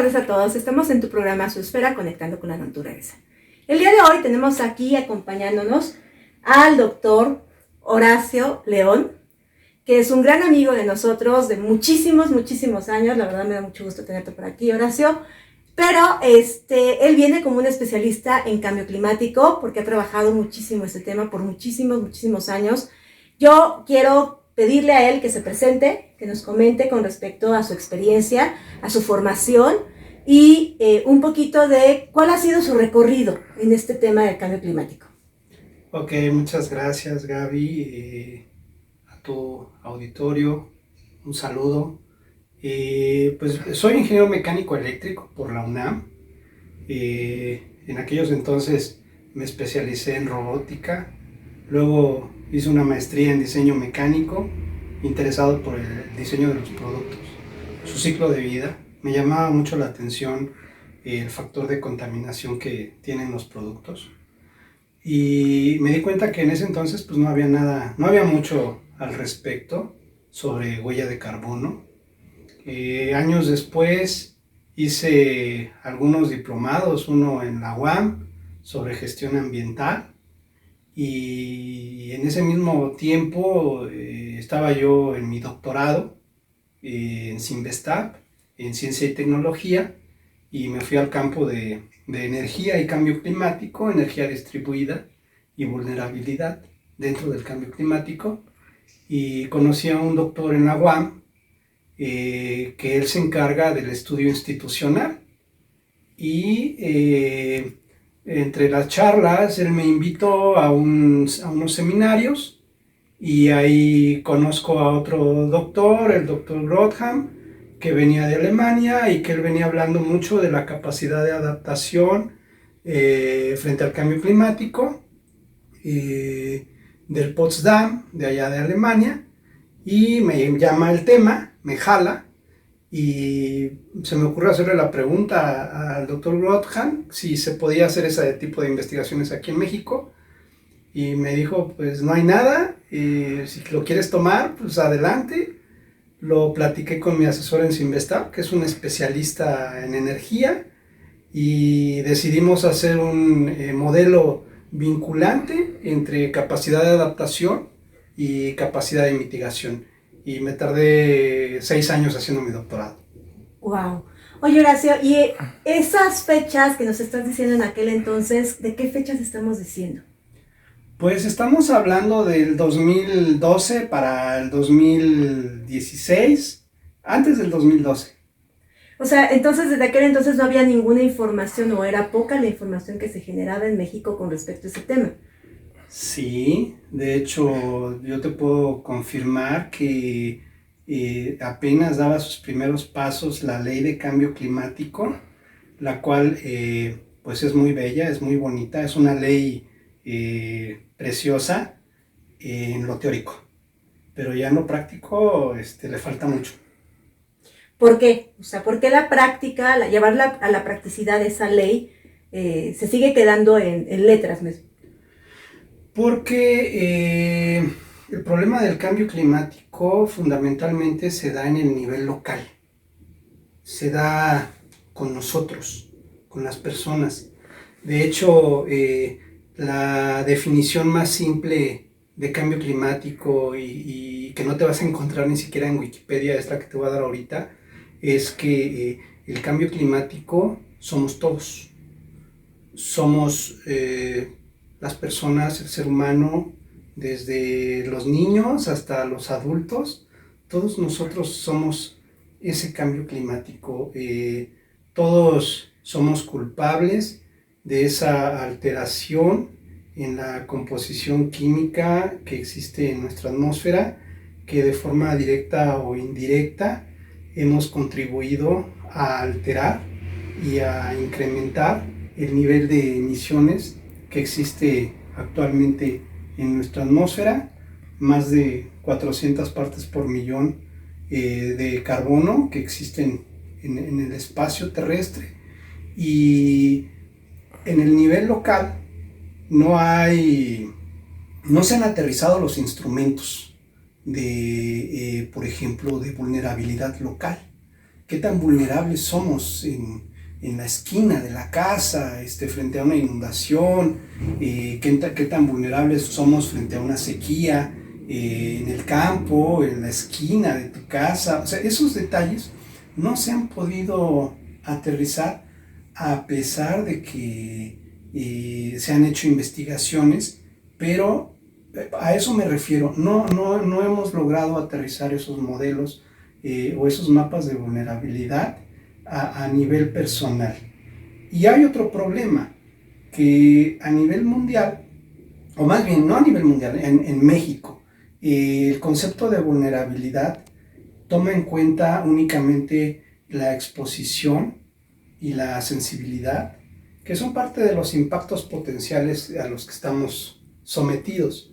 tardes a todos. Estamos en tu programa Su Esfera, Conectando con la Naturaleza. El día de hoy tenemos aquí acompañándonos al doctor Horacio León, que es un gran amigo de nosotros de muchísimos años. La verdad me da mucho gusto tenerte por aquí, Horacio. Pero él viene como un especialista en cambio climático porque ha trabajado muchísimo este tema por muchísimos años. Yo quiero pedirle a él que se presente, que nos comente con respecto a su experiencia, a su formación y un poquito de cuál ha sido su recorrido en este tema del cambio climático. Ok, muchas gracias, Gaby, a tu auditorio, un saludo. Pues soy ingeniero mecánico eléctrico por la UNAM. En aquellos entonces me especialicé en robótica, luego hice una maestría en diseño mecánico, interesado por el diseño de los productos, su ciclo de vida. Me llamaba mucho la atención el factor de contaminación que tienen los productos. Y me di cuenta que en ese entonces pues no había nada, no había mucho al respecto sobre huella de carbono. Años después hice algunos diplomados, uno en la UAM sobre gestión ambiental, y en ese mismo tiempo estaba yo en mi doctorado en Cinvestav, en ciencia y tecnología, y me fui al campo de energía y cambio climático, energía distribuida y vulnerabilidad dentro del cambio climático, y conocí a un doctor en la UAM que él se encarga del estudio institucional, y entre las charlas él me invitó a unos seminarios, y ahí conozco a otro doctor, el doctor Rotham, que venía de Alemania y que él venía hablando mucho de la capacidad de adaptación frente al cambio climático, del Potsdam, de allá de Alemania, y me llama el tema, me jala, y se me ocurre hacerle la pregunta al doctor Rotham si se podía hacer ese tipo de investigaciones aquí en México, y me dijo, pues no hay nada, si lo quieres tomar, pues adelante. Lo platiqué con mi asesor en Cinvestav, que es un especialista en energía, y decidimos hacer un modelo vinculante entre capacidad de adaptación y capacidad de mitigación. Y me tardé 6 años haciendo mi doctorado. Wow. Oye, Horacio, y esas fechas que nos estás diciendo en aquel entonces, ¿de qué fechas estamos diciendo? Pues estamos hablando del 2012 para el 2016, antes del 2012. O sea, entonces desde aquel entonces no había ninguna información o era poca la información que se generaba en México con respecto a ese tema. Sí, de hecho yo te puedo confirmar que apenas daba sus primeros pasos la ley de cambio climático, la cual pues es muy bella, es muy bonita, es una ley preciosa en lo teórico, pero ya en lo práctico le falta mucho. ¿Por qué? O sea, ¿por qué la práctica, llevarla a la practicidad de esa ley se sigue quedando en letras mismo? Porque el problema del cambio climático fundamentalmente se da en el nivel local, se da con nosotros, con las personas. De hecho, la definición más simple de cambio climático y que no te vas a encontrar ni siquiera en Wikipedia, es la que te voy a dar ahorita, es que el cambio climático somos todos. Somos las personas, el ser humano, desde los niños hasta los adultos. Todos nosotros somos ese cambio climático. Todos somos culpables de esa alteración en la composición química que existe en nuestra atmósfera, que de forma directa o indirecta hemos contribuido a alterar y a incrementar el nivel de emisiones que existe actualmente en nuestra atmósfera, más de 400 partes por millón de carbono que existen en el espacio terrestre, y en el nivel local no se han aterrizado los instrumentos de, por ejemplo, de vulnerabilidad local. qué tan vulnerables somos en la esquina de la casa, frente a una inundación, qué tan vulnerables somos frente a una sequía, en el campo, en la esquina de tu casa. O sea, esos detalles no se han podido aterrizar a pesar de que se han hecho investigaciones, pero a eso me refiero. No hemos logrado aterrizar esos modelos o esos mapas de vulnerabilidad a nivel personal. Y hay otro problema, que a nivel mundial, o más bien no a nivel mundial, en México, el concepto de vulnerabilidad toma en cuenta únicamente la exposición y la sensibilidad, que son parte de los impactos potenciales a los que estamos sometidos,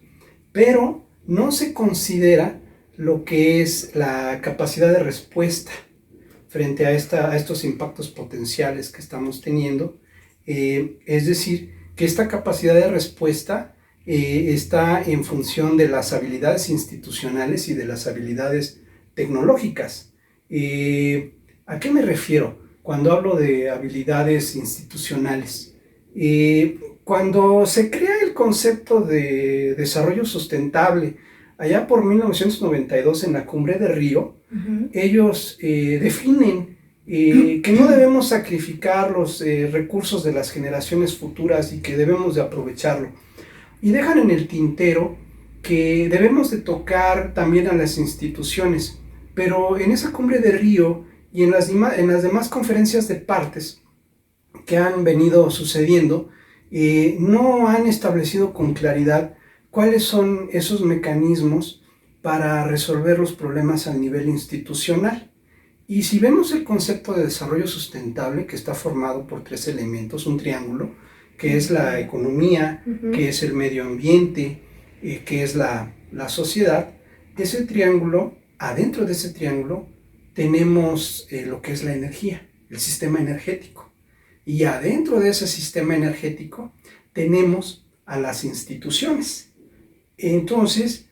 pero no se considera lo que es la capacidad de respuesta frente a estos impactos potenciales que estamos teniendo. Es decir, que esta capacidad de respuesta está en función de las habilidades institucionales y de las habilidades tecnológicas. ¿A qué me refiero cuando hablo de habilidades institucionales? Cuando se crea el concepto de desarrollo sustentable, allá por 1992 en la Cumbre de Río, ellos definen que no debemos sacrificar los recursos de las generaciones futuras y que debemos de aprovecharlo. Y dejan en el tintero que debemos de tocar también a las instituciones, pero en esa Cumbre de Río y en las demás conferencias de partes que han venido sucediendo, no han establecido con claridad cuáles son esos mecanismos para resolver los problemas a nivel institucional. Y si vemos el concepto de desarrollo sustentable, que está formado por 3 elementos, un triángulo, que es la economía, que es el medio ambiente, que es la sociedad, ese triángulo, adentro de ese triángulo, tenemos lo que es la energía, el sistema energético. Y adentro de ese sistema energético tenemos a las instituciones. Entonces,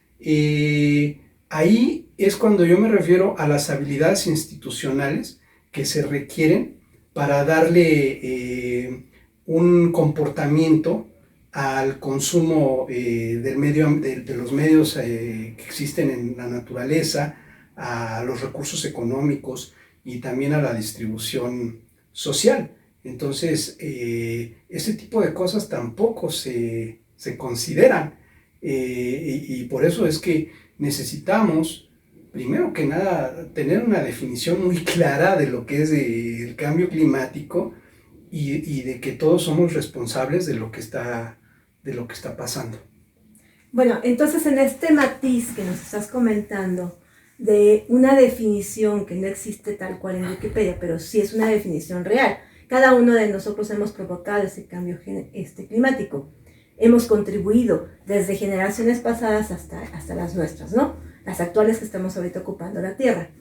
ahí es cuando yo me refiero a las habilidades institucionales que se requieren para darle un comportamiento al consumo de los medios que existen en la naturaleza, a los recursos económicos y también a la distribución social. Entonces, ese tipo de cosas tampoco se consideran. Y por eso es que necesitamos, primero que nada, tener una definición muy clara de lo que es el cambio climático y de que todos somos responsables de lo que está pasando. Bueno, entonces en este matiz que nos estás comentando de una definición que no existe tal cual en Wikipedia, pero sí es una definición real. Cada uno de nosotros hemos provocado ese cambio climático. Hemos contribuido desde generaciones pasadas hasta las nuestras, ¿no? Las actuales que estamos ahorita ocupando la Tierra.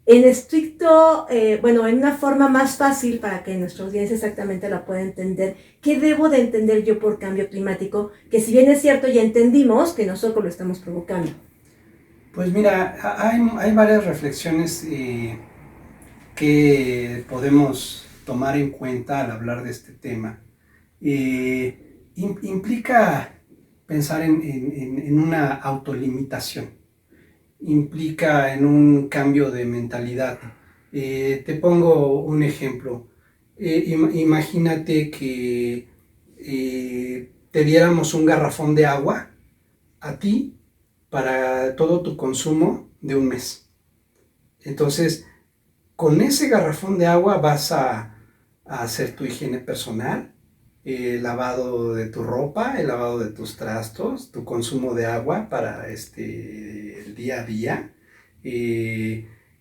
En estricto, en una forma más fácil para que nuestra audiencia exactamente la pueda entender, ¿qué debo de entender yo por cambio climático? Que si bien es cierto, ya entendimos que nosotros lo estamos provocando. Pues mira, hay varias reflexiones que podemos tomar en cuenta al hablar de este tema. Implica pensar en una autolimitación, implica en un cambio de mentalidad. Te pongo un ejemplo. Imagínate que te diéramos un garrafón de agua a ti para todo tu consumo de un mes. Entonces, con ese garrafón de agua vas a hacer tu higiene personal, el lavado de tu ropa, el lavado de tus trastos, tu consumo de agua para el día a día.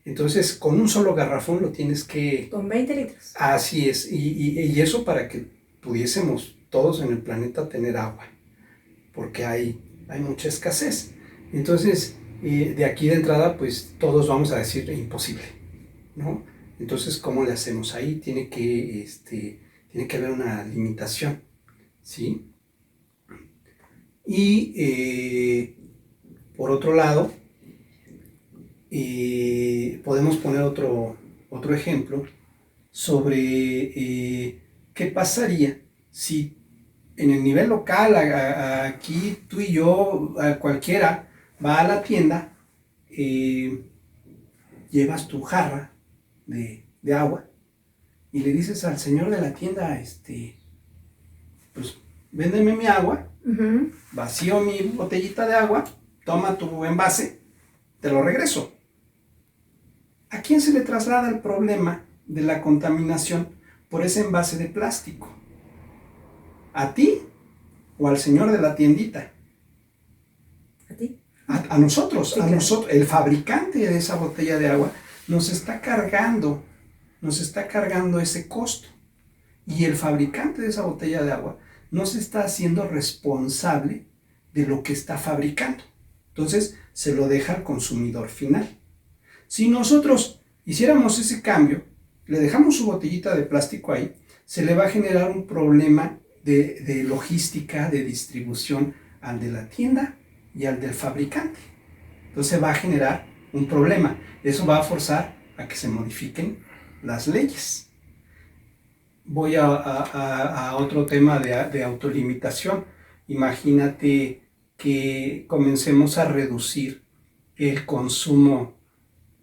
Entonces, con un solo garrafón lo tienes que... Con 20 litros. Así es, y eso para que pudiésemos todos en el planeta tener agua, porque hay mucha escasez. Entonces, de aquí de entrada, pues todos vamos a decir imposible, ¿no? Entonces, ¿cómo le hacemos? Ahí tiene que haber una limitación, ¿sí? Y por otro lado, podemos poner otro ejemplo sobre qué pasaría si en el nivel local, aquí tú y yo, cualquiera, va a la tienda, llevas tu jarra de agua y le dices al señor de la tienda, pues véndeme mi agua, vacío mi botellita de agua, toma tu envase, te lo regreso. ¿A quién se le traslada el problema de la contaminación por ese envase de plástico? ¿A ti o al señor de la tiendita? ¿A ti? A nosotros, Sí, a claro. nosotros. El fabricante de esa botella de agua nos está cargando ese costo. Y el fabricante de esa botella de agua no se está haciendo responsable de lo que está fabricando. Entonces se lo deja al consumidor final. Si nosotros hiciéramos ese cambio, le dejamos su botellita de plástico ahí, se le va a generar un problema de logística, de distribución al de la tienda y al del fabricante. Entonces va a generar un problema. Eso va a forzar a que se modifiquen las leyes. Voy a otro tema de autolimitación. Imagínate que comencemos a reducir el consumo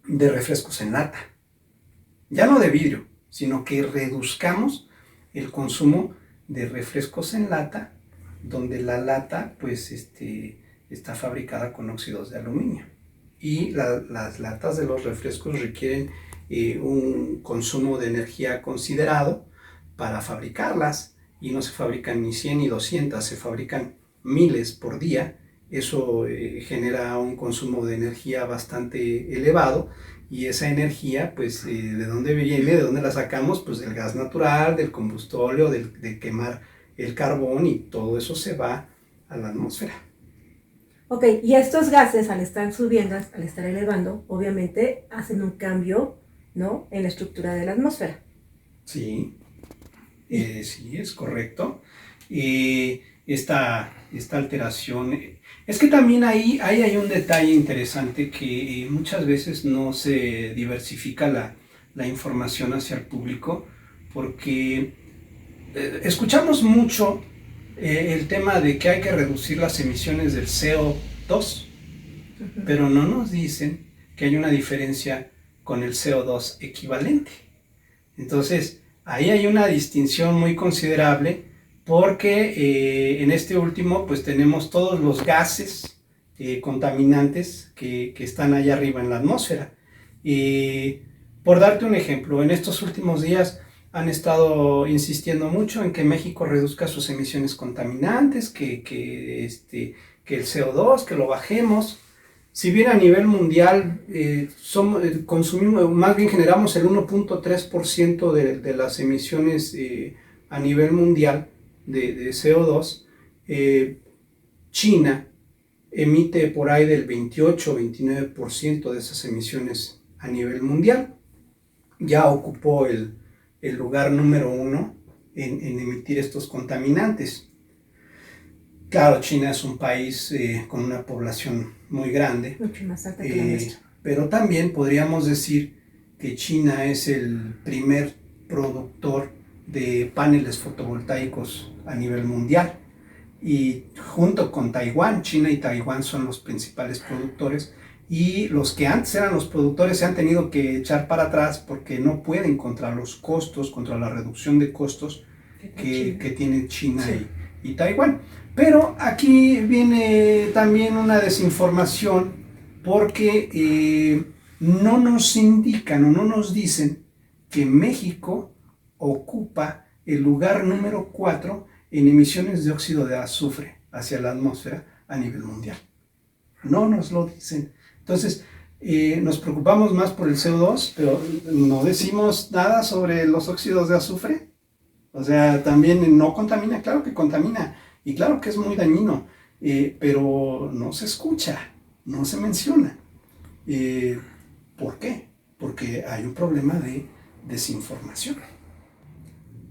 de refrescos en lata. Ya no de vidrio, sino que reduzcamos el consumo de refrescos en lata, donde la lata pues está fabricada con óxidos de aluminio. Y las latas de los refrescos requieren un consumo de energía considerado para fabricarlas, y no se fabrican ni 100 ni 200, se fabrican miles por día. Eso genera un consumo de energía bastante elevado, y esa energía, pues, ¿de dónde viene? ¿De dónde la sacamos? Pues del gas natural, del combustóleo, de quemar el carbón, y todo eso se va a la atmósfera. Ok, y estos gases al estar subiendo, al estar elevando, obviamente hacen un cambio, ¿no?, en la estructura de la atmósfera. Sí, sí, es correcto. Esta alteración, es que también ahí hay un detalle interesante, que muchas veces no se diversifica la información hacia el público, porque escuchamos mucho el tema de que hay que reducir las emisiones del CO2, pero no nos dicen que hay una diferencia con el CO2 equivalente. Entonces, ahí hay una distinción muy considerable, porque en este último pues tenemos todos los gases contaminantes que están allá arriba en la atmósfera. Por darte un ejemplo, en estos últimos días han estado insistiendo mucho en que México reduzca sus emisiones contaminantes, que el CO2, que lo bajemos. Si bien a nivel mundial consumimos, más bien generamos el 1.3% de las emisiones a nivel mundial de CO2, China emite por ahí del 28-29% de esas emisiones a nivel mundial. Ya ocupó el lugar número 1 en emitir estos contaminantes. Claro, China es un país con una población muy grande, Mucho más alta que la nuestra. pero también podríamos decir que China es el primer productor de paneles fotovoltaicos a nivel mundial, y junto con Taiwán, China y Taiwán son los principales productores, y los que antes eran los productores se han tenido que echar para atrás porque no pueden contra los costos, contra la reducción de costos que tienen China, sí, y Taiwán. Pero aquí viene también una desinformación, porque no nos indican o no nos dicen que México ocupa el lugar número 4 en emisiones de óxido de azufre hacia la atmósfera a nivel mundial. No nos lo dicen. Entonces, nos preocupamos más por el CO2, pero no decimos nada sobre los óxidos de azufre. O sea, también no contamina, claro que contamina, y claro que es muy dañino, pero no se escucha, no se menciona. ¿Por qué? Porque hay un problema de desinformación.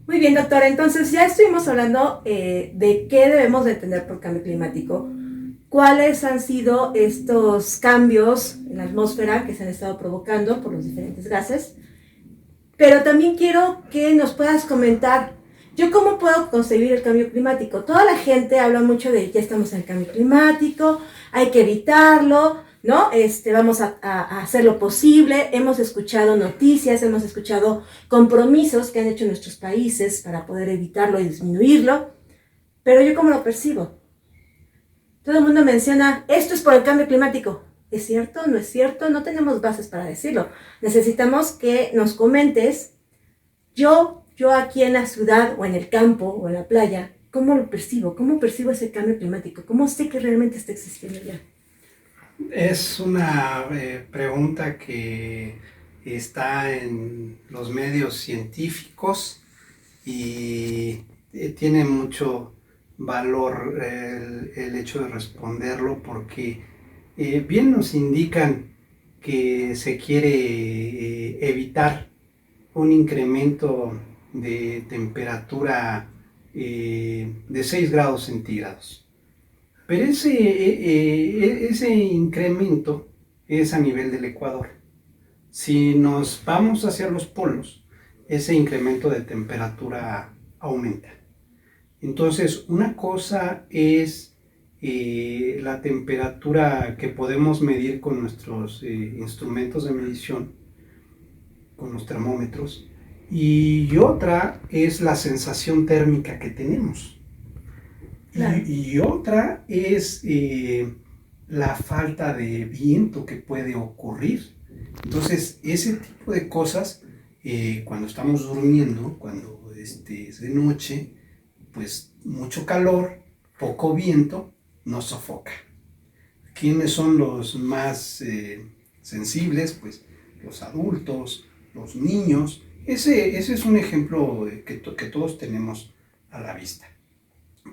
Muy bien, doctora, entonces ya estuvimos hablando de qué debemos de entender por cambio climático, cuáles han sido estos cambios en la atmósfera que se han estado provocando por los diferentes gases, Pero también quiero que nos puedas comentar, ¿yo cómo puedo concebir el cambio climático? Toda la gente habla mucho de ya estamos en el cambio climático, hay que evitarlo, ¿no? Vamos a hacer lo posible. Hemos escuchado noticias, hemos escuchado compromisos que han hecho nuestros países para poder evitarlo y disminuirlo. Pero ¿yo cómo lo percibo? Todo el mundo menciona, esto es por el cambio climático. ¿Es cierto? ¿No es cierto? No tenemos bases para decirlo. Necesitamos que nos comentes, yo aquí en la ciudad o en el campo o en la playa, ¿cómo lo percibo? ¿Cómo percibo ese cambio climático? ¿Cómo sé que realmente está existiendo ya? Es una pregunta que está en los medios científicos y tiene mucho valor el hecho de responderlo porque bien nos indican que se quiere evitar un incremento de temperatura de 6 grados centígrados. Pero ese incremento es a nivel del Ecuador. Si nos vamos hacia los polos, ese incremento de temperatura aumenta. Entonces, una cosa es la temperatura que podemos medir con nuestros instrumentos de medición, con los termómetros, y otra es la sensación térmica que tenemos. Claro. Y otra es la falta de viento que puede ocurrir. Entonces, ese tipo de cosas, cuando estamos durmiendo, cuando es de noche, pues mucho calor, poco viento, nos sofoca. ¿Quiénes son los más sensibles? Pues los adultos, los niños. Ese es un ejemplo que todos tenemos a la vista.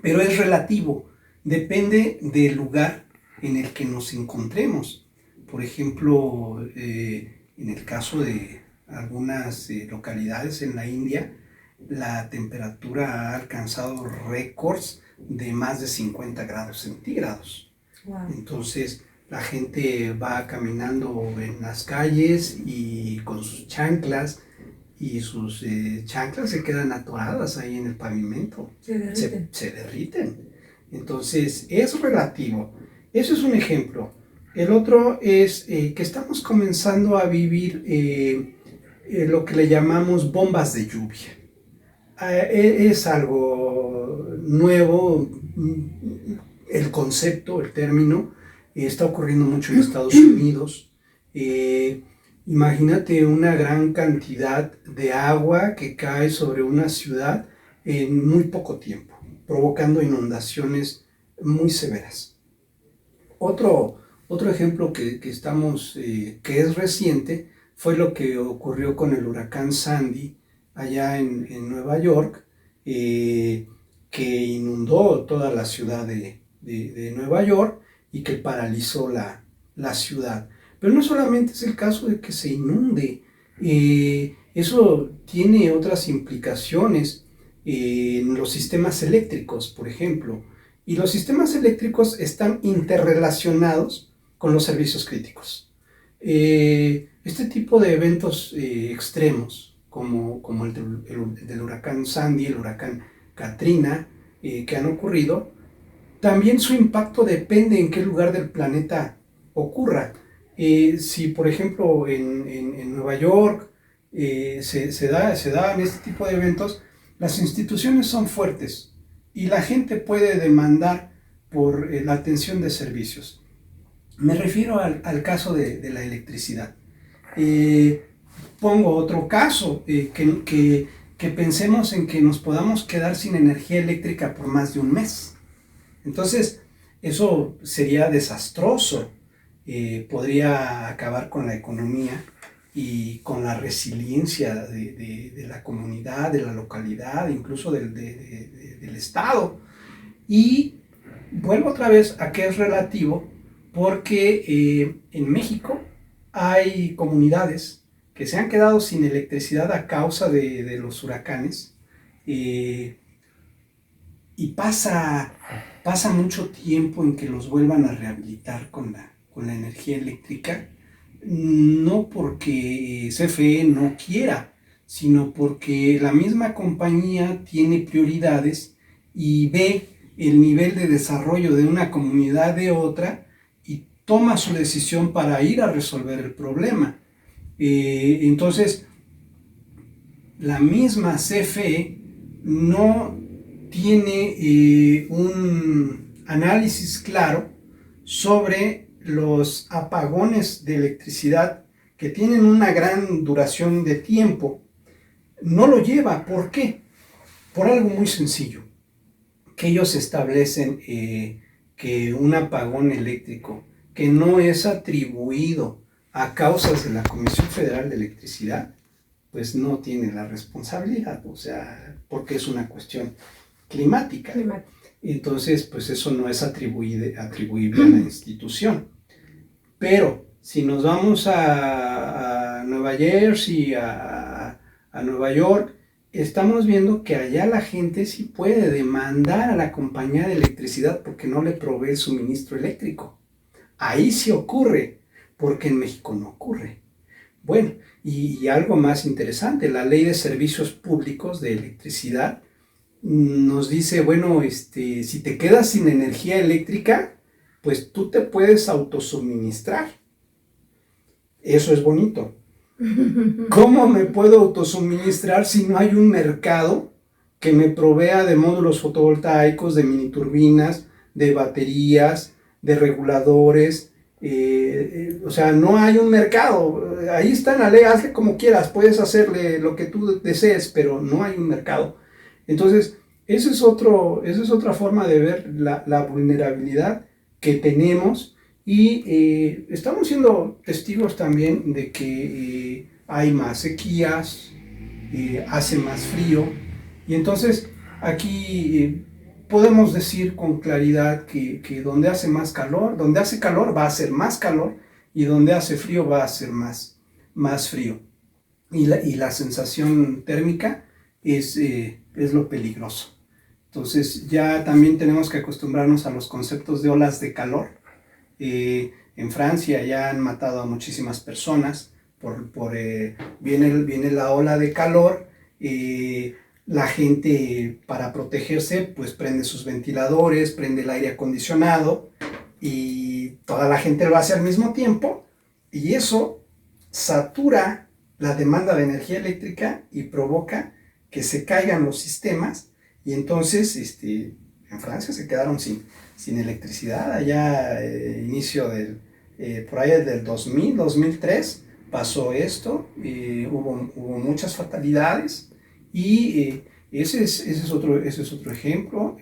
Pero es relativo, depende del lugar en el que nos encontremos. Por ejemplo, en el caso de algunas localidades en la India, la temperatura ha alcanzado récords de más de 50 grados centígrados. Wow. Entonces, la gente va caminando en las calles y con sus chanclas, y sus chanclas se quedan atoradas ahí en el pavimento. Se derriten. Entonces, es relativo. Eso es un ejemplo. El otro es que estamos comenzando a vivir lo que le llamamos bombas de lluvia. Es algo nuevo, el concepto, el término, está ocurriendo mucho en Estados Unidos. Imagínate una gran cantidad de agua que cae sobre una ciudad en muy poco tiempo, provocando inundaciones muy severas. Otro ejemplo que es reciente fue lo que ocurrió con el huracán Sandy allá en Nueva York, que inundó toda la ciudad de Nueva York y que paralizó la ciudad. Pero no solamente es el caso de que se inunde, eso tiene otras implicaciones en los sistemas eléctricos, por ejemplo. Y los sistemas eléctricos están interrelacionados con los servicios críticos. Este tipo de eventos extremos, como el del huracán Sandy, el huracán Katrina, que han ocurrido, también su impacto depende en qué lugar del planeta ocurra. Si, por ejemplo, en Nueva York se dan este tipo de eventos, las instituciones son fuertes y la gente puede demandar por la atención de servicios. Me refiero al caso de la electricidad. Pongo otro caso, que pensemos en que nos podamos quedar sin energía eléctrica por más de un mes. Entonces, eso sería desastroso. Podría acabar con la economía y con la resiliencia de la comunidad, de la localidad, incluso del estado. Y vuelvo otra vez a que es relativo, porque en México hay comunidades que se han quedado sin electricidad a causa de los huracanes, y pasa mucho tiempo en que los vuelvan a rehabilitar con la energía eléctrica, no porque CFE no quiera, sino porque la misma compañía tiene prioridades y ve el nivel de desarrollo de una comunidad de otra y toma su decisión para ir a resolver el problema. Entonces, la misma CFE no tiene un análisis claro sobre los apagones de electricidad que tienen una gran duración de tiempo. No lo lleva. ¿Por qué? Por algo muy sencillo, que ellos establecen que un apagón eléctrico que no es atribuido a causas de la Comisión Federal de Electricidad, pues no tiene la responsabilidad, o sea, porque es una cuestión climática. Entonces, pues eso no es atribuible a la institución. Pero si nos vamos a Nueva Jersey, a Nueva York, estamos viendo que allá la gente sí puede demandar a la compañía de electricidad porque no le provee el suministro eléctrico. Ahí sí ocurre, porque en México no ocurre. Bueno, y algo más interesante, la Ley de Servicios Públicos de Electricidad nos dice, bueno, si te quedas sin energía eléctrica, pues tú te puedes autosuministrar. Eso es bonito. ¿Cómo me puedo autosuministrar si no hay un mercado que me provea de módulos fotovoltaicos, de mini turbinas, de baterías, de reguladores? O sea, no hay un mercado. Ahí está en la ley, hazle como quieras, puedes hacerle lo que tú desees, pero no hay un mercado. Entonces, esa es otra forma de ver la vulnerabilidad que tenemos. Y estamos siendo testigos también de que hay más sequías, hace más frío, y entonces aquí podemos decir con claridad que donde hace más calor, donde hace calor va a ser más calor, y donde hace frío va a ser más frío. Y la sensación térmica es lo peligroso. Entonces ya también tenemos que acostumbrarnos a los conceptos de olas de calor. En Francia ya han matado a muchísimas personas viene la ola de calor. La gente, para protegerse, pues prende sus ventiladores, prende el aire acondicionado, y toda la gente lo hace al mismo tiempo, y eso satura la demanda de energía eléctrica y provoca que se caigan los sistemas, y entonces en Francia se quedaron sin electricidad allá por ahí del 2000, 2003 pasó esto, hubo muchas fatalidades, y ese es otro ejemplo.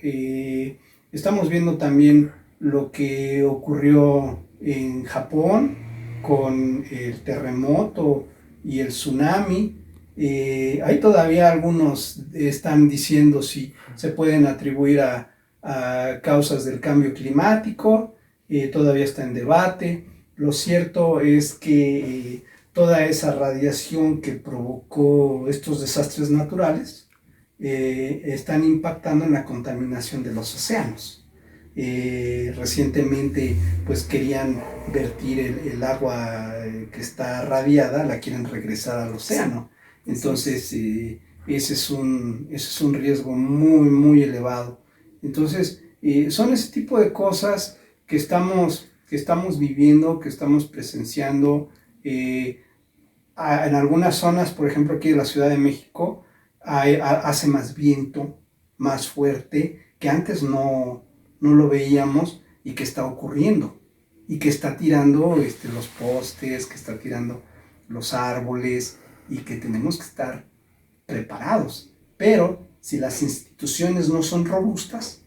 Estamos viendo también lo que ocurrió en Japón con el terremoto y el tsunami. Ahí todavía algunos están diciendo si se pueden atribuir a causas del cambio climático, todavía está en debate. Lo cierto es que toda esa radiación que provocó estos desastres naturales están impactando en la contaminación de los océanos. Recientemente pues querían vertir el agua que está radiada, la quieren regresar al océano. Entonces ese es un riesgo muy, muy elevado. Entonces son ese tipo de cosas que estamos viviendo, que estamos presenciando. En algunas zonas, por ejemplo aquí de la Ciudad de México, hace más viento, más fuerte, que antes no lo veíamos, y que está ocurriendo, y que está tirando los postes, que está tirando los árboles, y que tenemos que estar preparados. Pero si las instituciones no son robustas,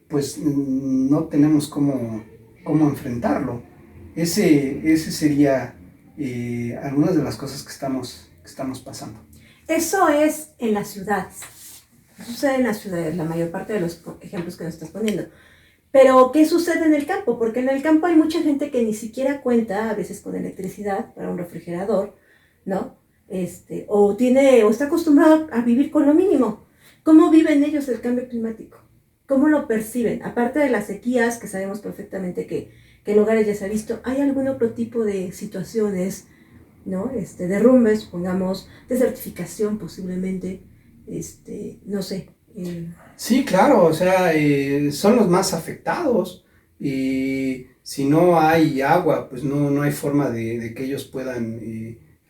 pues no tenemos cómo enfrentarlo. Ese sería algunas de las cosas que estamos pasando. Eso es en las ciudades. Sucede en las ciudades, la mayor parte de los ejemplos que nos estás poniendo. Pero, ¿qué sucede en el campo? Porque en el campo hay mucha gente que ni siquiera cuenta a veces con electricidad para un refrigerador, ¿no? O está acostumbrado a vivir con lo mínimo. ¿Cómo viven ellos el cambio climático? ¿Cómo lo perciben? Aparte de las sequías, que sabemos perfectamente que en lugares ya se ha visto, ¿hay algún otro tipo de situaciones ¿no? Derrumbes, pongamos, de certificación posiblemente, no sé. Sí, claro, o sea, son los más afectados y si no hay agua, pues no hay forma de que ellos puedan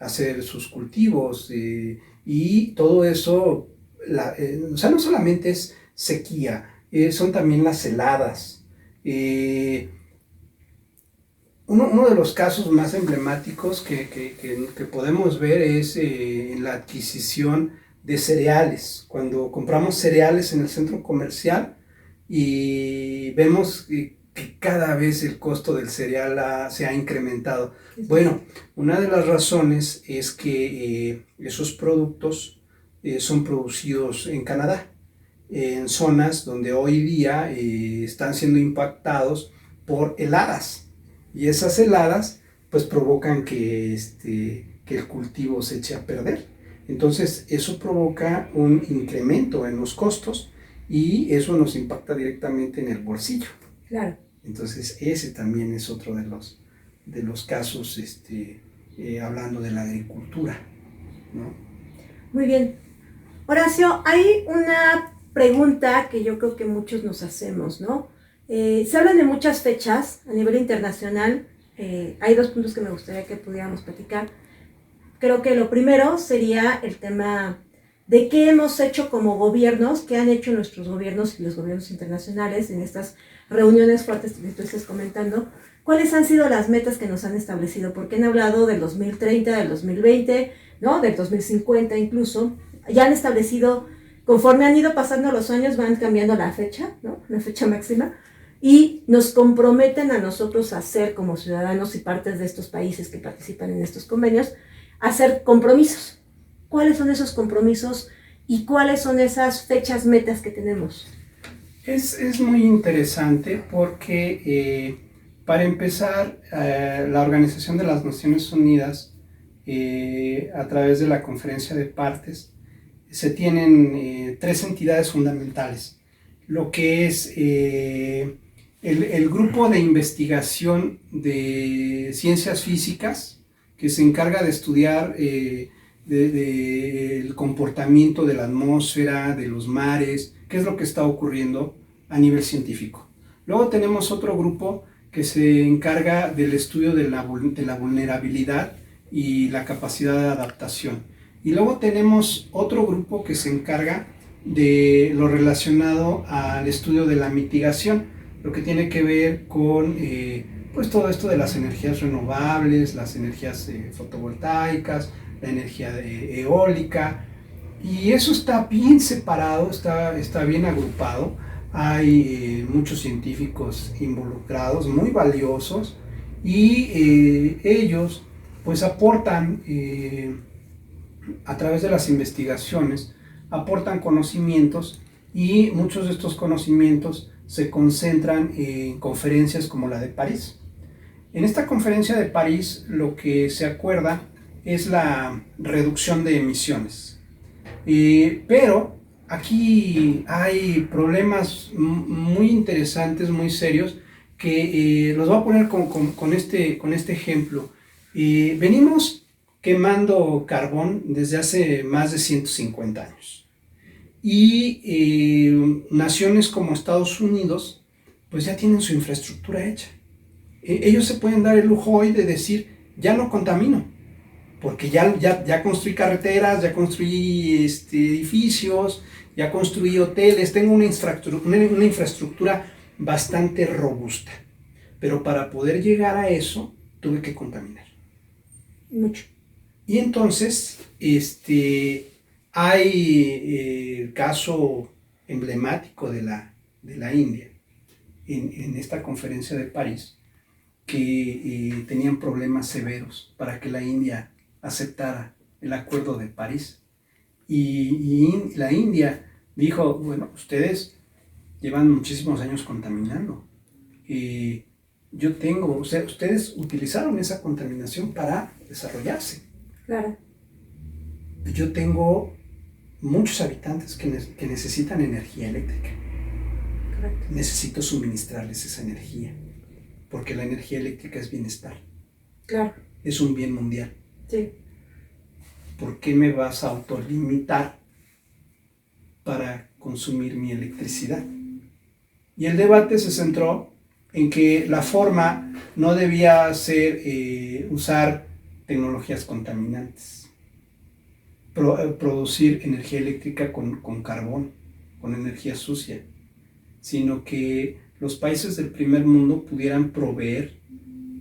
hacer sus cultivos y todo eso, o sea, no solamente es sequía, son también las heladas. Eh, uno de los casos más emblemáticos que podemos ver es en la adquisición de cereales. Cuando compramos cereales en el centro comercial y vemos que cada vez el costo del cereal se ha incrementado. Bueno, una de las razones es que esos productos son producidos en Canadá, en zonas donde hoy día están siendo impactados por heladas. Y esas heladas pues provocan que el cultivo se eche a perder. Entonces eso provoca un incremento en los costos y eso nos impacta directamente en el bolsillo. Claro. Entonces ese también es otro de los casos hablando de la agricultura, ¿no? Muy bien. Horacio, hay una pregunta que yo creo que muchos nos hacemos, ¿no? Se hablan de muchas fechas a nivel internacional. Hay dos puntos que me gustaría que pudiéramos platicar. Creo que lo primero sería el tema de qué hemos hecho como gobiernos, qué han hecho nuestros gobiernos y los gobiernos internacionales en estas reuniones fuertes que tú estás comentando. ¿Cuáles han sido las metas que nos han establecido? Porque han hablado del 2030, del 2020, ¿no? Del 2050 incluso. Ya han establecido, conforme han ido pasando los años, van cambiando la fecha, ¿no? La fecha máxima. Y nos comprometen a nosotros a ser como ciudadanos y partes de estos países que participan en estos convenios, a hacer compromisos. ¿Cuáles son esos compromisos y cuáles son esas fechas metas que tenemos? Es muy interesante porque para empezar, la Organización de las Naciones Unidas, a través de la Conferencia de Partes, se tienen tres entidades fundamentales. Lo que es el grupo de investigación de ciencias físicas, que se encarga de estudiar el comportamiento de la atmósfera, de los mares, qué es lo que está ocurriendo a nivel científico. Luego tenemos otro grupo que se encarga del estudio de la vulnerabilidad y la capacidad de adaptación. Y luego tenemos otro grupo que se encarga de lo relacionado al estudio de la mitigación, lo que tiene que ver con pues todo esto de las energías renovables, las energías fotovoltaicas, la energía eólica, y eso está bien separado, está bien agrupado. Hay muchos científicos involucrados, muy valiosos, y ellos pues aportan, a través de las investigaciones, aportan conocimientos, y muchos de estos conocimientos se concentran en conferencias como la de París. En esta conferencia de París lo que se acuerda es la reducción de emisiones. Pero aquí hay problemas muy interesantes, muy serios, que los voy a poner con este ejemplo. Venimos quemando carbón desde hace más de 150 años. Y naciones como Estados Unidos, pues ya tienen su infraestructura hecha. Ellos se pueden dar el lujo hoy de decir, ya no contamino, porque ya construí carreteras, ya construí edificios, ya construí hoteles, tengo una infraestructura bastante robusta. Pero para poder llegar a eso, tuve que contaminar. Mucho. Y entonces, hay el caso emblemático de la India, en esta conferencia de París, que tenían problemas severos para que la India aceptara el Acuerdo de París. Y la India dijo, bueno, ustedes llevan muchísimos años contaminando. O sea, ustedes utilizaron esa contaminación para desarrollarse. Claro. Yo tengo muchos habitantes que necesitan energía eléctrica. Correcto. Necesito suministrarles esa energía, porque la energía eléctrica es bienestar. Claro. Es un bien mundial. Sí. ¿Por qué me vas a autolimitar para consumir mi electricidad? Y el debate se centró en que la forma no debía ser usar tecnologías contaminantes, producir energía eléctrica con carbón, con energía sucia, sino que los países del primer mundo pudieran proveer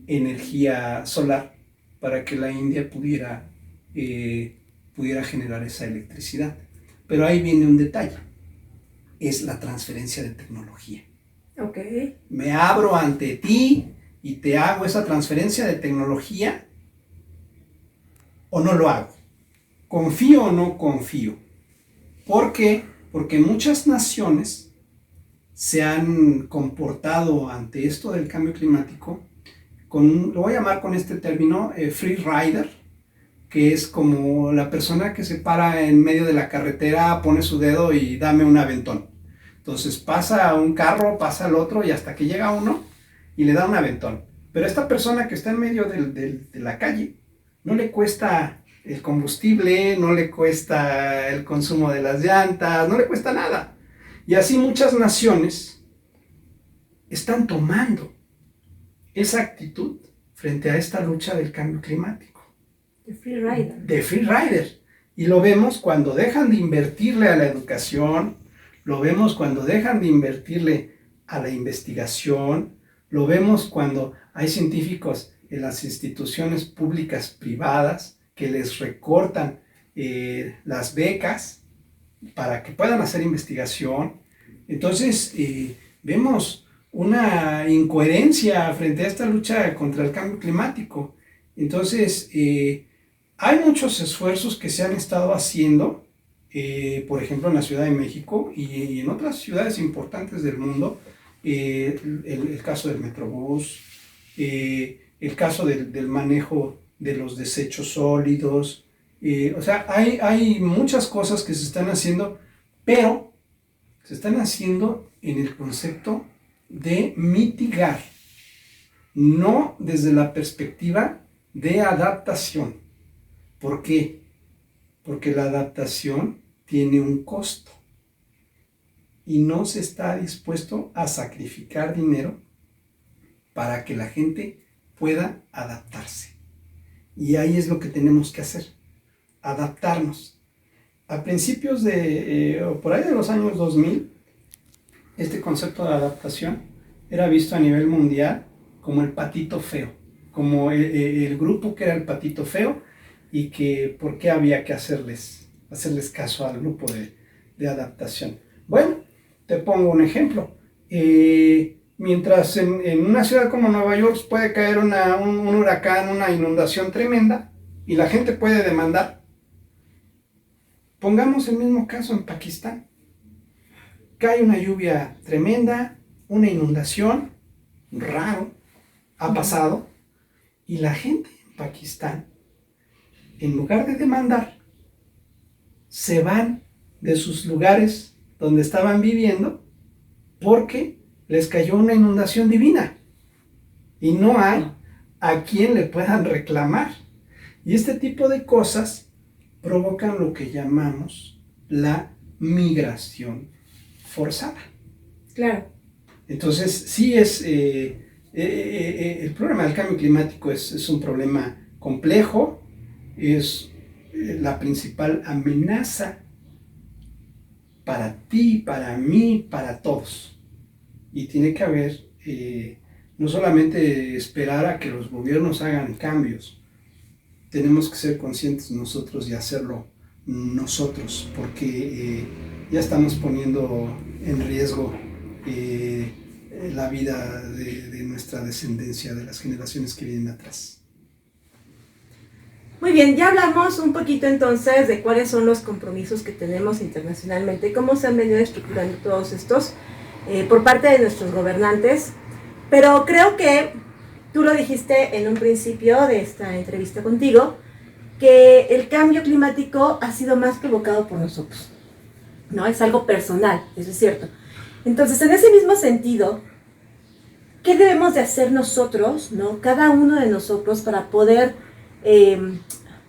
energía solar para que la India pudiera generar esa electricidad. Pero ahí viene un detalle, es la transferencia de tecnología. Okay. Me abro ante ti y te hago esa transferencia de tecnología, o no lo hago. ¿Confío o no confío? ¿Por qué? Porque muchas naciones se han comportado ante esto del cambio climático lo voy a llamar con este término, free rider, que es como la persona que se para en medio de la carretera, pone su dedo y dame un aventón. Entonces pasa un carro, pasa el otro y hasta que llega uno y le da un aventón. Pero esta persona que está en medio de la calle, no le cuesta el combustible, no le cuesta el consumo de las llantas, no le cuesta nada. Y así muchas naciones están tomando esa actitud frente a esta lucha del cambio climático. De free rider. De free rider. Y lo vemos cuando dejan de invertirle a la educación, lo vemos cuando dejan de invertirle a la investigación, lo vemos cuando hay científicos en las instituciones públicas privadas que les recortan las becas para que puedan hacer investigación. Entonces, vemos una incoherencia frente a esta lucha contra el cambio climático. Entonces, hay muchos esfuerzos que se han estado haciendo, por ejemplo, en la Ciudad de México y en otras ciudades importantes del mundo, el caso del Metrobús, el caso del manejo de los desechos sólidos. O sea, hay muchas cosas que se están haciendo, pero se están haciendo en el concepto de mitigar, no desde la perspectiva de adaptación. ¿Por qué? Porque la adaptación tiene un costo y no se está dispuesto a sacrificar dinero para que la gente pueda adaptarse. Y ahí es lo que tenemos que hacer, adaptarnos. A principios o por ahí de los años 2000, este concepto de adaptación era visto a nivel mundial como el patito feo, como el grupo que era el patito feo y que por qué había que hacerles caso al grupo de adaptación. Bueno, te pongo un ejemplo. Mientras en una ciudad como Nueva York puede caer un huracán, una inundación tremenda y la gente puede demandar, pongamos el mismo caso en Pakistán. Cae una lluvia tremenda, una inundación, raro, ha pasado, y la gente en Pakistán, en lugar de demandar, se van de sus lugares donde estaban viviendo porque les cayó una inundación divina y no hay a quien le puedan reclamar. Y este tipo de cosas provocan lo que llamamos la migración forzada. Claro. Entonces, sí el problema del cambio climático es un problema complejo, es la principal amenaza para ti, para mí, para todos. Y tiene que haber, no solamente esperar a que los gobiernos hagan cambios, tenemos que ser conscientes nosotros y hacerlo nosotros, porque ya estamos poniendo en riesgo la vida de nuestra descendencia, de las generaciones que vienen atrás. Muy bien, ya hablamos un poquito entonces de cuáles son los compromisos que tenemos internacionalmente, cómo se han venido estructurando todos estos por parte de nuestros gobernantes, pero creo que tú lo dijiste en un principio de esta entrevista contigo, que el cambio climático ha sido más provocado por nosotros, ¿no? Es algo personal, eso es cierto. Entonces, en ese mismo sentido, ¿qué debemos de hacer nosotros, ¿no? Cada uno de nosotros para poder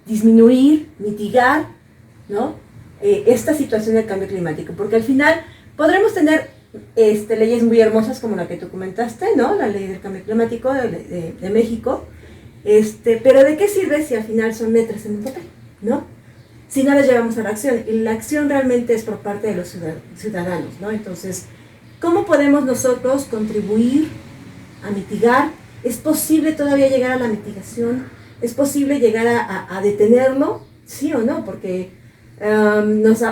disminuir, mitigar, ¿no? Esta situación del cambio climático, porque al final podremos tener leyes muy hermosas como la que tú comentaste, ¿no? La ley del cambio climático de México, pero ¿de qué sirve si al final son letras en un papel, ¿no? Si no las llevamos a la acción, y la acción realmente es por parte de los ciudadanos, ¿no? Entonces, ¿cómo podemos nosotros contribuir a mitigar? ¿Es posible todavía llegar a la mitigación? ¿Es posible llegar a detenerlo? ¿Sí o no? Porque,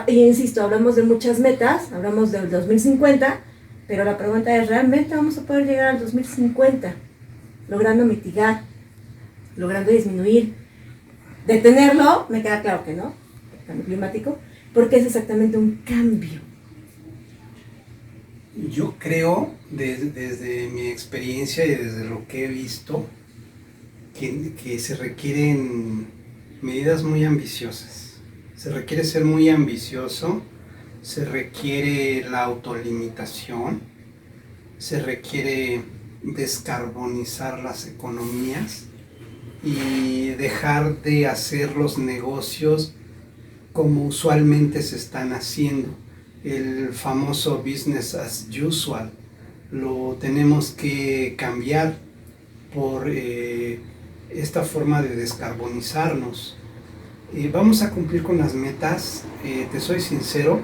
insisto, hablamos de muchas metas, hablamos del 2050, pero la pregunta es, ¿realmente vamos a poder llegar al 2050? Logrando mitigar, logrando disminuir. Detenerlo, me queda claro que no, el cambio climático, porque es exactamente un cambio. Yo creo, desde mi experiencia y desde lo que he visto, que se requieren medidas muy ambiciosas. Se requiere ser muy ambicioso, se requiere la autolimitación, se requiere descarbonizar las economías y dejar de hacer los negocios como usualmente se están haciendo. El famoso business as usual lo tenemos que cambiar por esta forma de descarbonizarnos. ¿Vamos a cumplir con las metas? Te soy sincero,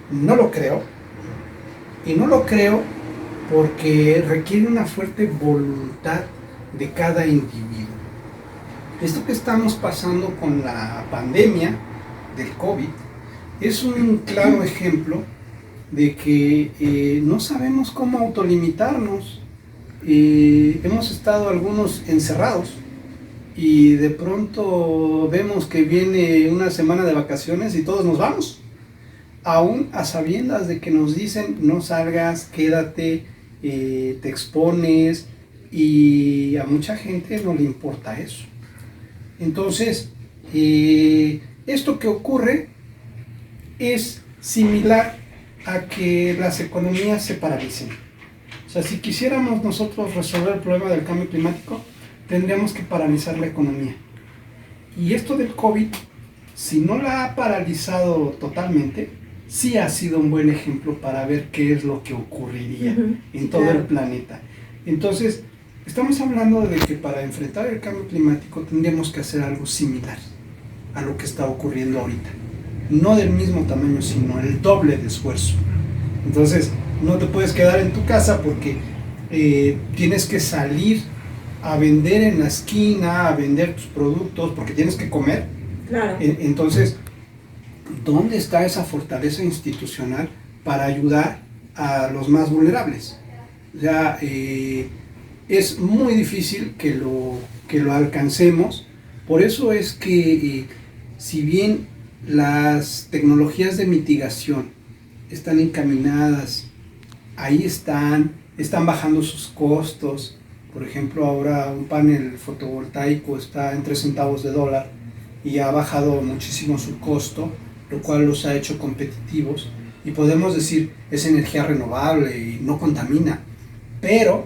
no lo creo. Y no lo creo porque requiere una fuerte voluntad de cada individuo. Esto que estamos pasando con la pandemia del COVID es un claro ejemplo de que no sabemos cómo autolimitarnos. Hemos estado algunos encerrados y de pronto vemos que viene una semana de vacaciones y todos nos vamos, aún a sabiendas de que nos dicen no salgas, quédate, te expones, y a mucha gente no le importa eso. Entonces, esto que ocurre es similar a que las economías se paralicen. O sea, si quisiéramos nosotros resolver el problema del cambio climático, tendríamos que paralizar la economía. Y esto del COVID, si no la ha paralizado totalmente, sí ha sido un buen ejemplo para ver qué es lo que ocurriría en todo el planeta. Entonces, estamos hablando de que para enfrentar el cambio climático tendríamos que hacer algo similar a lo que está ocurriendo ahorita. No del mismo tamaño, sino el doble de esfuerzo. Entonces, no te puedes quedar en tu casa porque tienes que salir a vender en la esquina, a vender tus productos, porque tienes que comer. Claro. Entonces, ¿dónde está esa fortaleza institucional para ayudar a los más vulnerables? Ya es muy difícil que lo alcancemos. Por eso es que si bien las tecnologías de mitigación están encaminadas, ahí están bajando sus costos. Por ejemplo, ahora un panel fotovoltaico está en 3 centavos de dólar y ha bajado muchísimo su costo, lo cual los ha hecho competitivos. Y podemos decir, es energía renovable y no contamina, pero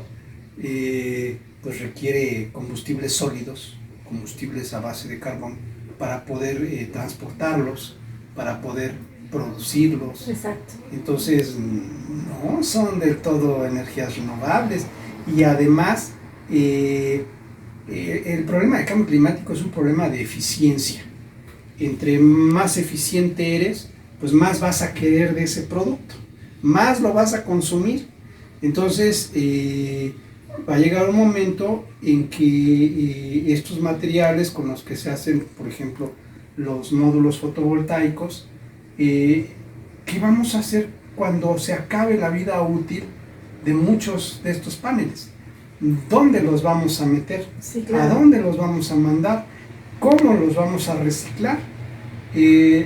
pues requiere combustibles sólidos, combustibles a base de carbón, para poder transportarlos, para poder producirlos. Exacto. Entonces no son del todo energías renovables, y además el problema del cambio climático es un problema de eficiencia. Entre más eficiente eres, pues más vas a querer de ese producto, más lo vas a consumir. Entonces va a llegar un momento en que estos materiales con los que se hacen, por ejemplo, los módulos fotovoltaicos, ¿qué vamos a hacer cuando se acabe la vida útil de muchos de estos paneles? ¿Dónde los vamos a meter? Sí, claro. ¿A dónde los vamos a mandar? ¿Cómo los vamos a reciclar? Y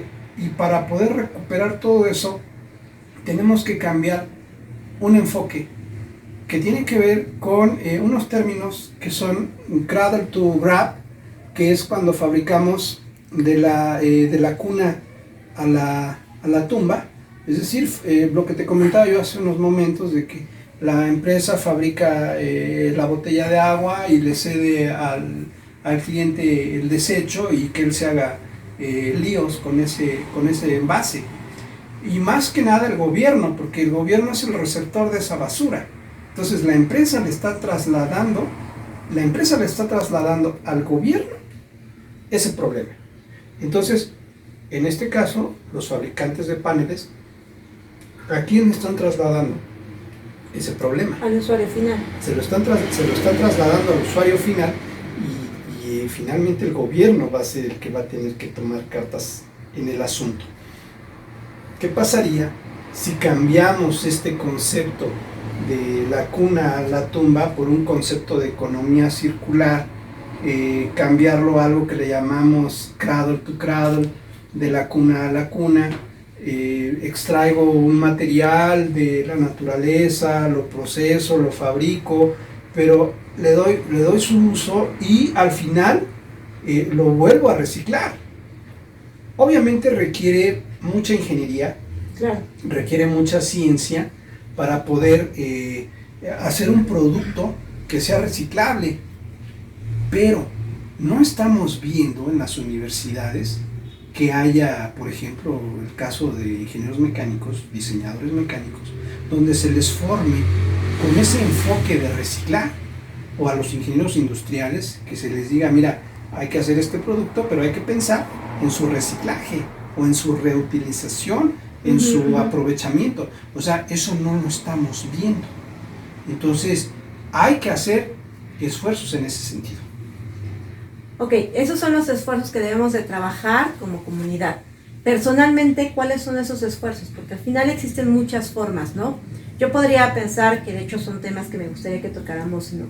para poder recuperar todo eso, tenemos que cambiar un enfoque que tiene que ver con unos términos que son cradle to grave, que es cuando fabricamos de la cuna a la tumba. Es decir, lo que te comentaba yo hace unos momentos, de que la empresa fabrica la botella de agua y le cede al al cliente el desecho y que él se haga líos con ese envase. Y más que nada el gobierno, porque el gobierno es el receptor de esa basura. Entonces la empresa le está trasladando al gobierno ese problema. Entonces, en este caso, los fabricantes de paneles, ¿a quién están trasladando ese problema? Al usuario final. Se lo están trasladando al usuario final y finalmente el gobierno va a ser el que va a tener que tomar cartas en el asunto. ¿Qué pasaría si cambiamos este concepto de la cuna a la tumba por un concepto de economía circular, cambiarlo a algo que le llamamos cradle to cradle, de la cuna a la cuna? Extraigo un material de la naturaleza, lo proceso, lo fabrico, pero le doy su uso y al final lo vuelvo a reciclar. Obviamente requiere mucha ingeniería, claro, requiere mucha ciencia para poder hacer un producto que sea reciclable, pero no estamos viendo en las universidades que haya, por ejemplo, el caso de ingenieros mecánicos, diseñadores mecánicos, donde se les forme con ese enfoque de reciclar, o a los ingenieros industriales que se les diga, mira, hay que hacer este producto, pero hay que pensar en su reciclaje o en su reutilización, en su aprovechamiento. O sea, eso no lo estamos viendo. Entonces, hay que hacer esfuerzos en ese sentido. Ok, esos son los esfuerzos que debemos de trabajar como comunidad. Personalmente, ¿cuáles son esos esfuerzos? Porque al final existen muchas formas, ¿no? Yo podría pensar que de hecho son temas que me gustaría que tocáramos en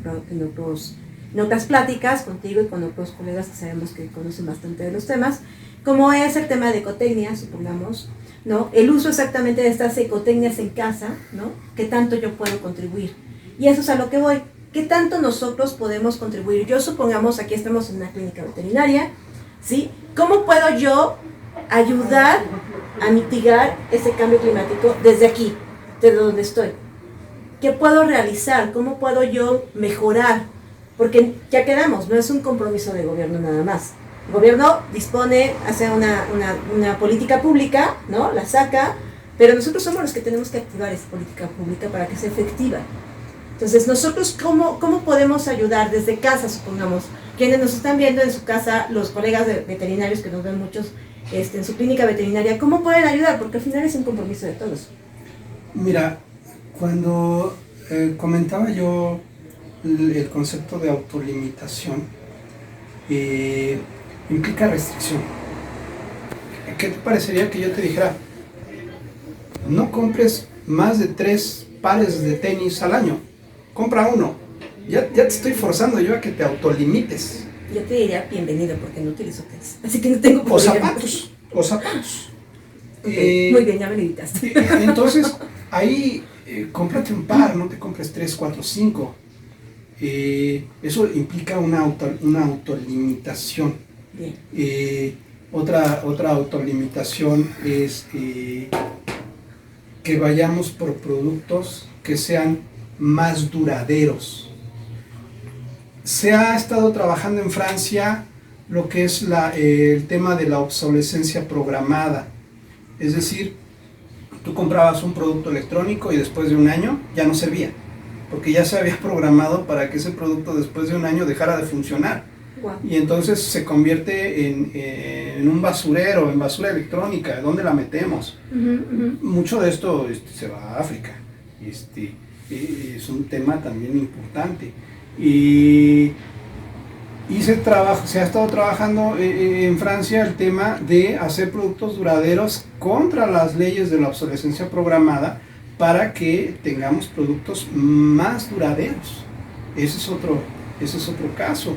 otras pláticas contigo y con otros colegas que sabemos que conocen bastante de los temas, como es el tema de ecotecnia, supongamos, ¿no? El uso exactamente de estas ecotecnias en casa, ¿no? ¿Qué tanto yo puedo contribuir? Y eso es a lo que voy. ¿Qué tanto nosotros podemos contribuir? Yo supongamos, aquí estamos en una clínica veterinaria, ¿sí? ¿Cómo puedo yo ayudar a mitigar ese cambio climático desde aquí, desde donde estoy? ¿Qué puedo realizar? ¿Cómo puedo yo mejorar? Porque ya quedamos, no es un compromiso de gobierno nada más. El gobierno dispone, hace una política pública, ¿no? La saca, pero nosotros somos los que tenemos que activar esa política pública para que sea efectiva. Entonces, nosotros, ¿cómo podemos ayudar desde casa, supongamos? Quienes nos están viendo en su casa, los colegas veterinarios que nos ven muchos en su clínica veterinaria, ¿cómo pueden ayudar? Porque al final es un compromiso de todos. Mira, cuando comentaba yo el concepto de autolimitación, implica restricción. ¿Qué te parecería que yo te dijera, no compres más de 3 pares de tenis al año? Compra uno. Ya te estoy forzando yo a que te autolimites. Yo te diría bienvenido porque no utilizo tenis, así que no tengo problema. O zapatos. Okay. Muy bien, ya me lo invitaste. Entonces, ahí cómprate un par, no te compres 3, 4, 5. Eso implica una autolimitación. Bien. Otra autolimitación es que vayamos por productos que sean más duraderos. Se ha estado trabajando en Francia lo que es el tema de la obsolescencia programada. Es decir, tú comprabas un producto electrónico y después de un año ya no servía, porque ya se había programado para que ese producto después de un año dejara de funcionar. Wow. Y entonces se convierte en un basurero, en basura electrónica. ¿Dónde la metemos? Mucho de esto se va a África. Es un tema también importante. Y se ha estado trabajando en Francia el tema de hacer productos duraderos contra las leyes de la obsolescencia programada para que tengamos productos más duraderos. Ese es otro caso.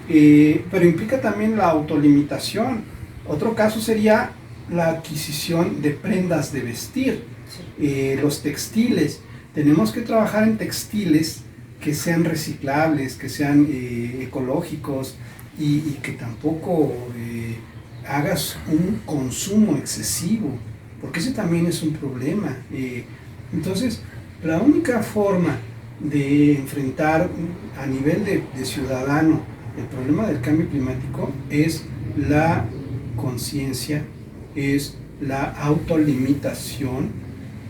Pero implica también la autolimitación. Otro caso sería la adquisición de prendas de vestir, los textiles. Tenemos que trabajar en textiles que sean reciclables, que sean ecológicos y que tampoco hagas un consumo excesivo, porque ese también es un problema. Entonces, la única forma de enfrentar a nivel de ciudadano El problema del cambio climático es la conciencia, es la autolimitación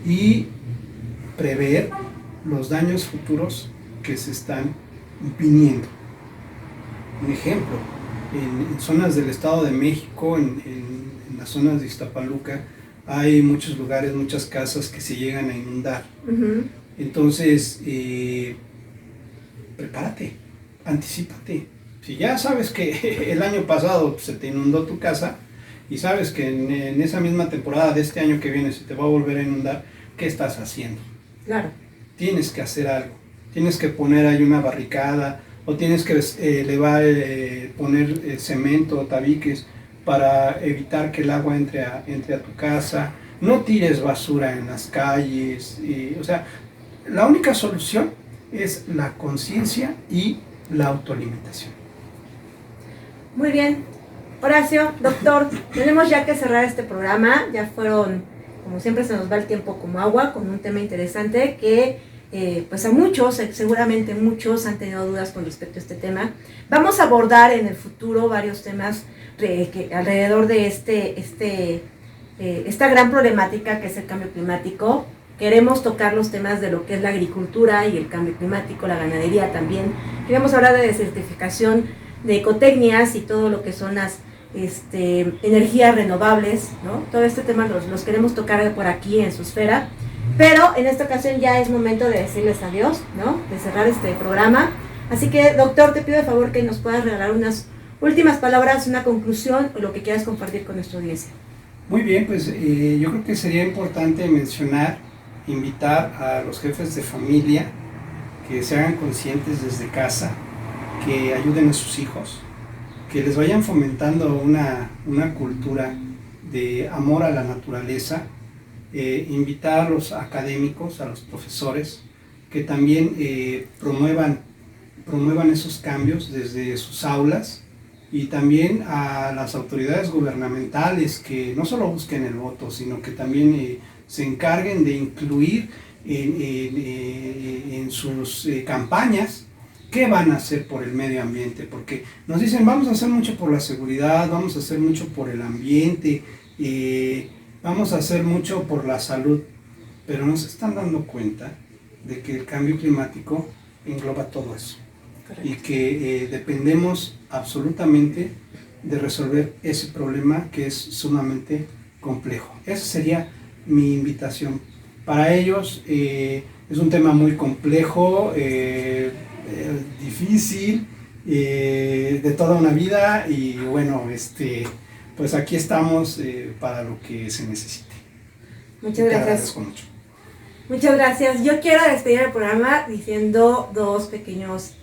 y prever los daños futuros que se están viniendo. Un ejemplo, en zonas del Estado de México, en las zonas de Iztapaluca, hay muchos lugares, muchas casas que se llegan a inundar. Entonces, prepárate, anticípate. Si ya sabes que el año pasado se te inundó tu casa y sabes que en esa misma temporada de este año que viene se te va a volver a inundar, ¿qué estás haciendo? Claro. Tienes que hacer algo. Tienes que poner ahí una barricada o tienes que poner cemento o tabiques para evitar que el agua entre a tu casa. No tires basura en las calles. O sea, la única solución es la conciencia y la autolimitación. Muy bien. Horacio, doctor, tenemos ya que cerrar este programa. Ya fueron, como siempre se nos va el tiempo como agua, con un tema interesante que pues a muchos, seguramente muchos han tenido dudas con respecto a este tema. Vamos a abordar en el futuro varios temas alrededor de esta gran problemática que es el cambio climático. Queremos tocar los temas de lo que es la agricultura y el cambio climático, la ganadería también. Queremos hablar de desertificación, de ecotecnias y todo lo que son las energías renovables, ¿no? Todo este tema los queremos tocar por aquí en su esfera. Pero en esta ocasión ya es momento de decirles adiós, ¿no? De cerrar este programa. Así que, doctor, te pido de favor que nos puedas regalar unas últimas palabras, una conclusión o lo que quieras compartir con nuestra audiencia. Muy bien, pues yo creo que sería importante mencionar, invitar a los jefes de familia que se hagan conscientes desde casa, que ayuden a sus hijos, que les vayan fomentando una cultura de amor a la naturaleza. Invitar a los académicos, a los profesores, que también promuevan esos cambios desde sus aulas, y también a las autoridades gubernamentales que no solo busquen el voto, sino que también se encarguen de incluir en sus campañas qué van a hacer por el medio ambiente, porque nos dicen vamos a hacer mucho por la seguridad, vamos a hacer mucho por el ambiente, vamos a hacer mucho por la salud, pero no se están dando cuenta de que el cambio climático engloba todo eso. Correcto. Y que dependemos absolutamente de resolver ese problema que es sumamente complejo. Esa sería mi invitación. Para ellos es un tema muy complejo, difícil, de toda una vida, y bueno, pues aquí estamos para lo que se necesite. Muchas gracias. Te agradezco mucho. Muchas gracias. Yo quiero despedir el programa diciendo dos pequeños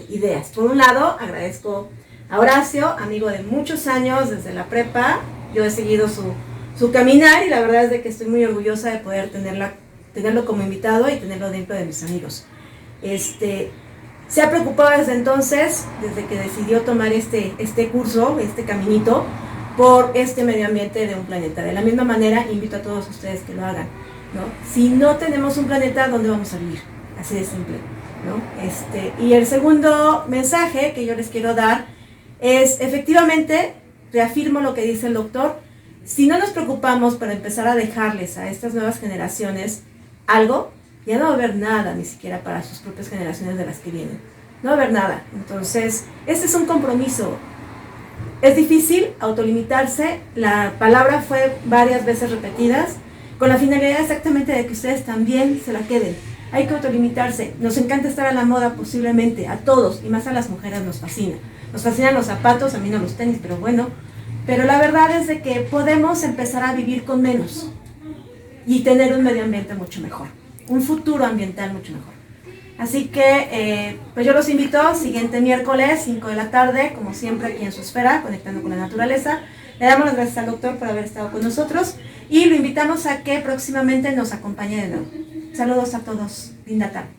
ideas. Por un lado, agradezco a Horacio, amigo de muchos años desde la prepa. Yo he seguido su caminar y la verdad es de que estoy muy orgullosa de poder tenerlo como invitado y tenerlo dentro de mis amigos. Se ha preocupado desde entonces, desde que decidió tomar este curso, este caminito, por este medio ambiente de un planeta. De la misma manera, invito a todos ustedes que lo hagan, ¿no? Si no tenemos un planeta, ¿dónde vamos a vivir? Así de simple, ¿no? Y el segundo mensaje que yo les quiero dar es, efectivamente, reafirmo lo que dice el doctor, si no nos preocupamos para empezar a dejarles a estas nuevas generaciones algo, ya no va a haber nada, ni siquiera para sus propias generaciones de las que vienen. No va a haber nada. Entonces, este es un compromiso. Es difícil autolimitarse, la palabra fue varias veces repetidas, con la finalidad exactamente de que ustedes también se la queden. Hay que autolimitarse. Nos encanta estar a la moda, posiblemente, a todos, y más a las mujeres nos fascina. Nos fascinan los zapatos, a mí no los tenis, pero bueno. Pero la verdad es de que podemos empezar a vivir con menos y tener un medio ambiente mucho mejor, un futuro ambiental mucho mejor. Así que, pues yo los invito, siguiente miércoles, 5 de la tarde, como siempre aquí en su esfera, conectando con la naturaleza. Le damos las gracias al doctor por haber estado con nosotros y lo invitamos a que próximamente nos acompañe de nuevo. Saludos a todos, linda tarde.